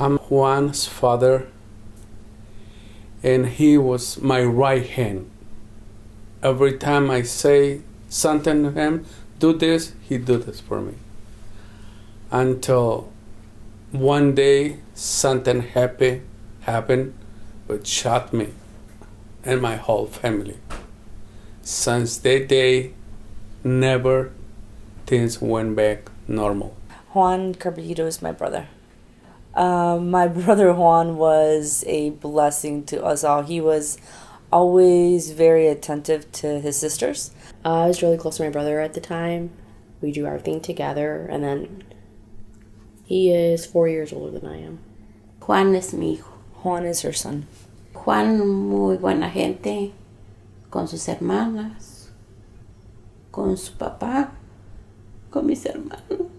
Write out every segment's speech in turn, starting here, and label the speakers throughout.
Speaker 1: I'm Juan's father, and he was my right hand. Every time I say something to him, do this, he do this for me. Until one day something happened which shot me and my whole family. Since that day, never things went back normal.
Speaker 2: Juan Caballido is my brother. My brother Juan was a blessing to us all. He was always very attentive to his sisters.
Speaker 3: I was really close to my brother at the time. We do everything together, and then he is 4 years older than I am.
Speaker 4: Juan es mi hijo.
Speaker 2: Juan is her son.
Speaker 4: Juan, muy buena gente, con sus hermanas, con su papá, con mis hermanos.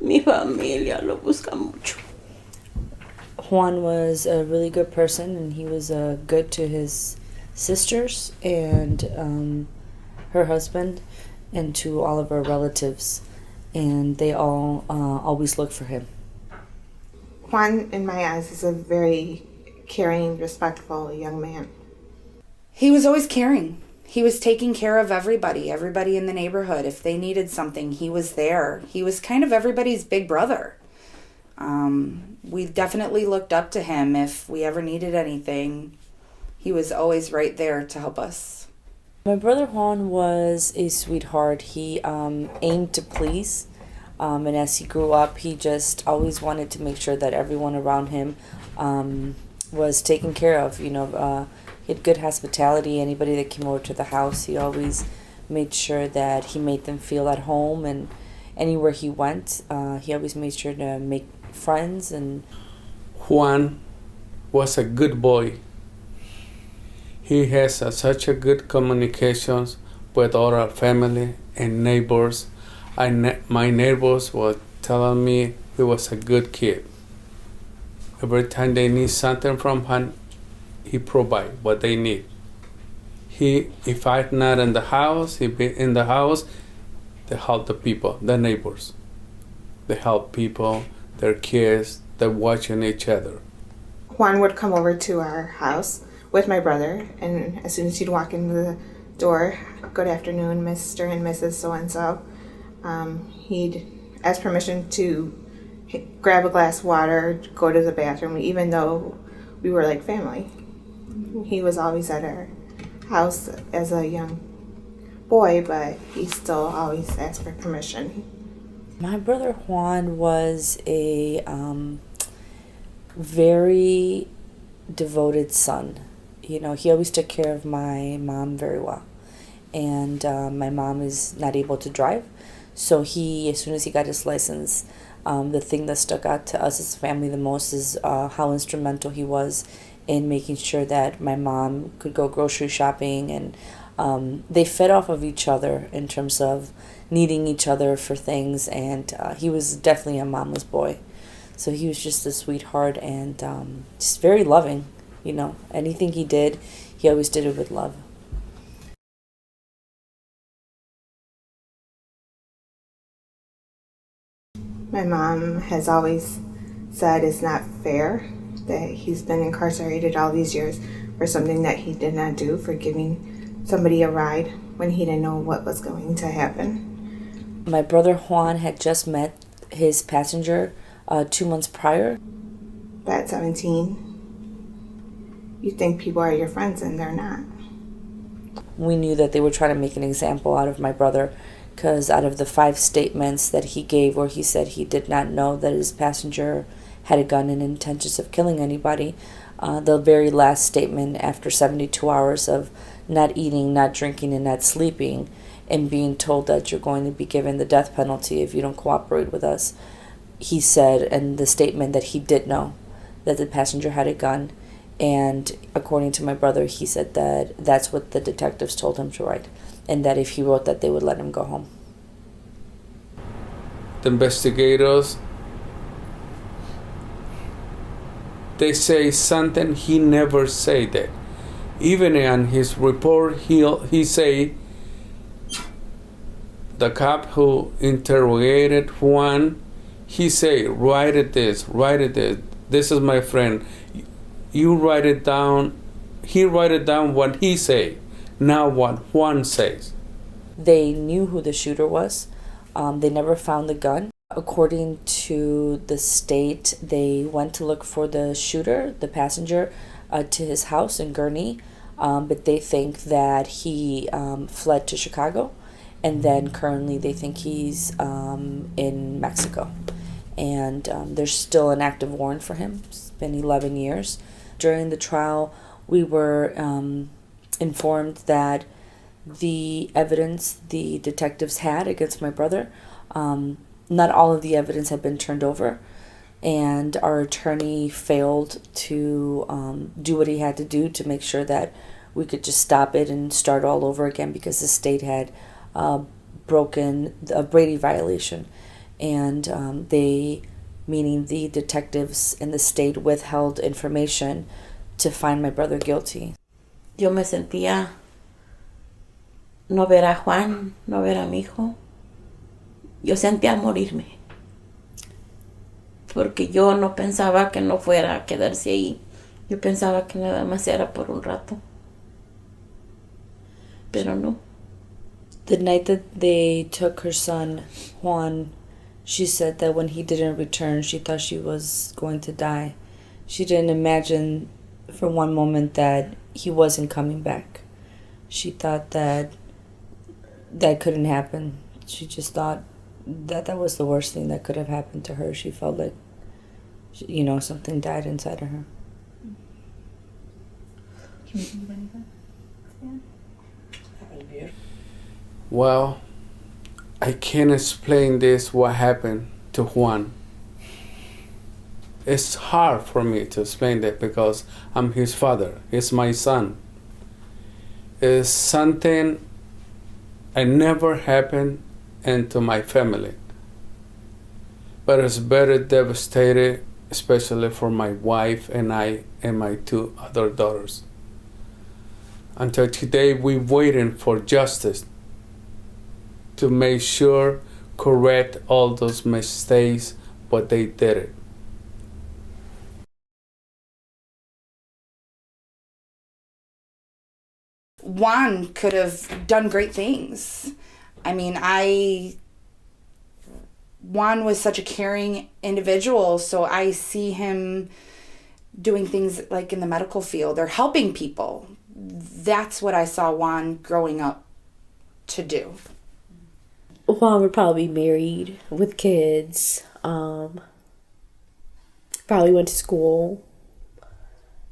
Speaker 4: Mi familia lo busca mucho.
Speaker 2: Juan was a really good person, and he was good to his sisters and her husband and to all of our relatives, and they all always look for him.
Speaker 5: Juan, in my eyes, is a very caring, respectful young man.
Speaker 6: He was always caring. He was taking care of everybody in the neighborhood. If they needed something, he was there. He was kind of everybody's big brother. We definitely looked up to him if we ever needed anything. He was always right there to help us.
Speaker 2: My brother Juan was a sweetheart. He aimed to please, and as he grew up, he just always wanted to make sure that everyone around him was taken care of. You know, he had good hospitality. Anybody that came over to the house, he always made sure that he made them feel at home, and anywhere he went, he always made sure to make friends. And
Speaker 1: Juan was a good boy. He has such a good communications with all our family and neighbors. My neighbors were telling me he was a good kid. Every time they need something from him, he provide what they need. If I'm not in the house, he be in the house. They help the people, the neighbors. They help people, their kids. They're watching each other.
Speaker 5: Juan would come over to our house with my brother, and as soon as he'd walk into the door, good afternoon, Mr. and Mrs. So-and-so, he'd ask permission to grab a glass of water, go to the bathroom, even though we were like family. He was always at our house as a young boy, but he still always asked for permission.
Speaker 2: my brother Juan was a very devoted son. You know, he always took care of my mom very well. And my mom is not able to drive. So as soon as he got his license, the thing that stuck out to us as a family the most is how instrumental he was in making sure that my mom could go grocery shopping. And they fed off of each other in terms of needing each other for things. And he was definitely a mama's boy. So he was just a sweetheart and just very loving. You know, anything he did, he always did it with love.
Speaker 5: My mom has always said it's not fair that he's been incarcerated all these years for something that he did not do, for giving somebody a ride when he didn't know what was going to happen.
Speaker 2: My brother Juan had just met his passenger 2 months prior.
Speaker 5: At 17, you think people are your friends and they're not.
Speaker 2: We knew that they were trying to make an example out of my brother, because out of the 5 statements that he gave where he said he did not know that his passenger had a gun and intentions of killing anybody, the very last statement after 72 hours of not eating, not drinking, and not sleeping, and being told that you're going to be given the death penalty if you don't cooperate with us, he said in the statement that he did know that the passenger had a gun. And according to my brother, he said that that's what the detectives told him to write, and that if he wrote that, they would let him go home.
Speaker 1: The investigators, they say something he never said that. Even in his report, he say the cop who interrogated Juan, He say, write it this, write it this. This is my friend. You write it down. He write it down what he say, not what Juan says.
Speaker 2: They knew who the shooter was. They never found the gun. According to the state, they went to look for the shooter, the passenger, to his house in Gurnee, but they think that he fled to Chicago, and then currently they think he's in Mexico. And there's still an active warrant for him. It's been 11 years. During the trial, we were informed that the evidence the detectives had against my brother, not all of the evidence had been turned over, and our attorney failed to do what he had to do to make sure that we could just stop it and start all over again, because the state had broken a Brady violation, and they, meaning the detectives in the state, withheld information to find my brother guilty.
Speaker 4: Yo me sentía no ver a Juan, no ver a mi hijo. Yo sentía morirme. Porque yo no pensaba que no fuera a quedarse ahí. Yo pensaba que nada más era por un rato. Pero no.
Speaker 2: The night that they took her son, Juan, she said that when he didn't return, she thought she was going to die. She didn't imagine for one moment that he wasn't coming back. She thought that that couldn't happen. She just thought that that was the worst thing that could have happened to her. She felt like, you know, something died inside of her.
Speaker 6: Can you think of anything?
Speaker 1: Well, I can't explain this, what happened to Juan. It's hard for me to explain that because I'm his father. He's my son. It's something I never happened into my family. But it's very devastating, especially for my wife and I and my 2 other daughters. Until today, we're waiting for justice to make sure, correct all those mistakes, but they did it.
Speaker 6: Juan could have done great things. I mean, Juan was such a caring individual, so I see him doing things like in the medical field or helping people. That's what I saw Juan growing up to do.
Speaker 3: Juan would probably be married with kids. Probably went to school.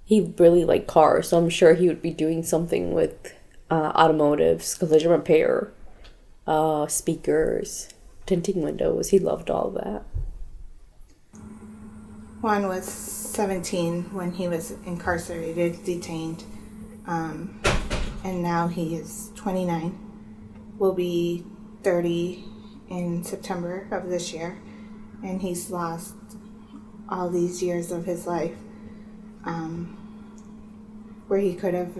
Speaker 3: He really liked cars, so I'm sure he would be doing something with automotives, collision repair, speakers, tinting windows. He loved all of that.
Speaker 5: Juan was 17 when he was incarcerated, detained, and now he is 29. Will be 30 in September of this year, and he's lost all these years of his life, where he could have,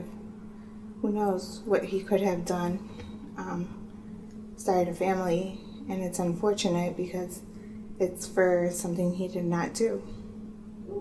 Speaker 5: who knows what he could have done, started a family, and it's unfortunate because it's for something he did not do.